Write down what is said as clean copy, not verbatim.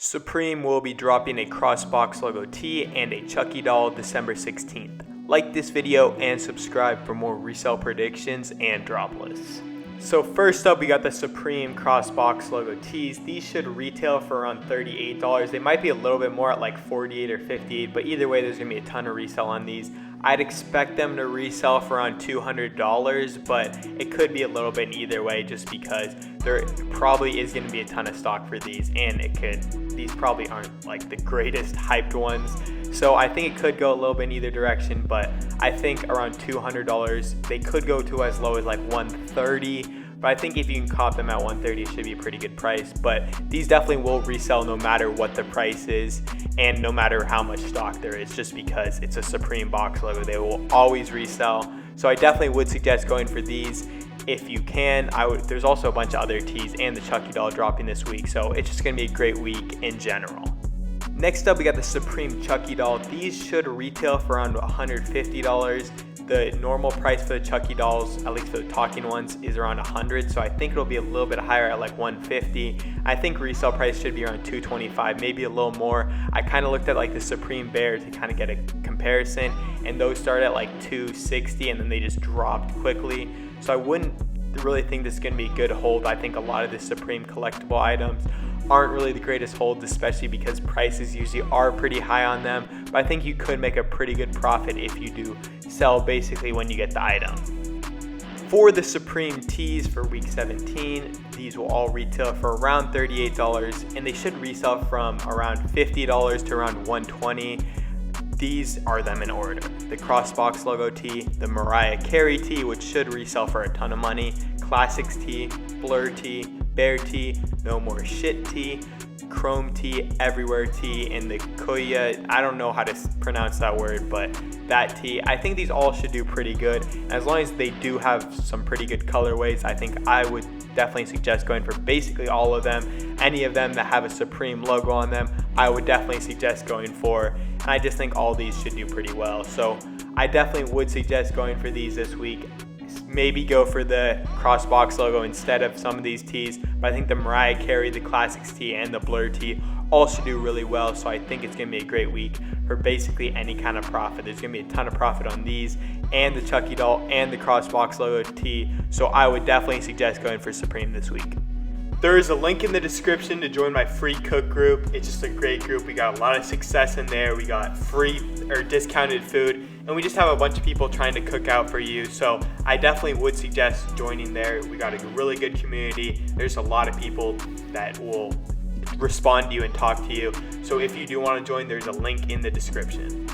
Supreme will be dropping a crossbox logo tee and a Chucky doll December 16th. Like this video and subscribe for more resale predictions and drop lists. So first up, we got the Supreme crossbox logo tees. These should retail for around $38. They might be a little bit more at like $48 or $58, but either way, there's gonna be a ton of resale on these. I'd expect them to resell for around $200, but it could be a little bit in either way just because there probably is going to be a ton of stock for these, and these probably aren't like the greatest hyped ones. So I think it could go a little bit in either direction, but I think around $200. They could go to as low as like $130. But I think if you can cop them at $130, it should be a pretty good price. But these definitely will resell no matter what the price is and no matter how much stock there is, just because it's a Supreme box logo. They will always resell. So I definitely would suggest going for these if you can. There's also a bunch of other tees and the Chucky doll dropping this week. So it's just going to be a great week in general. Next up, we got the Supreme Chucky doll. These should retail for around $150. The normal price for the Chucky dolls, at least for the talking ones, is around $100. So I think it'll be a little bit higher at like $150. I think resale price should be around $225, maybe a little more. I kind of looked at like the Supreme Bear to kind of get a comparison, and those start at like $260 and then they just dropped quickly. So I wouldn't really think this is going to be a good hold. I think a lot of the Supreme collectible items aren't really the greatest holds, especially because prices usually are pretty high on them. But I think you could make a pretty good profit if you do sell basically when you get the item. For the Supreme tees for week 17, these will all retail for around $38, and they should resell from around $50 to around $120. These are them in order: the crossbox logo tee, the Mariah Carey tee, which should resell for a ton of money, Classics tee, Blur tee, Bear tee, No More Shit tee, Chrome tee, Everywhere tee, and the Koya, I don't know how to pronounce that word, but that tee. I think these all should do pretty good. As long as they do have some pretty good colorways, I think I would definitely suggest going for basically all of them. Any of them that have a Supreme logo on them, I would definitely suggest going for. And I just think all these should do pretty well. So I definitely would suggest going for these this week. Maybe go for the crossbox logo instead of some of these tees, but I think the Mariah Carey, the Classics tee, and the Blur tee all should do really well. So I think it's going to be a great week for basically any kind of profit. There's going to be a ton of profit on these and the Chucky doll and the crossbox logo tee. So I would definitely suggest going for Supreme this week. There is a link in the description to join my free cook group. It's just a great group. We got a lot of success in there. We got free or discounted food, and we just have a bunch of people trying to cook out for you. So I definitely would suggest joining there. We got a really good community. There's a lot of people that will respond to you and talk to you. So if you do want to join, there's a link in the description.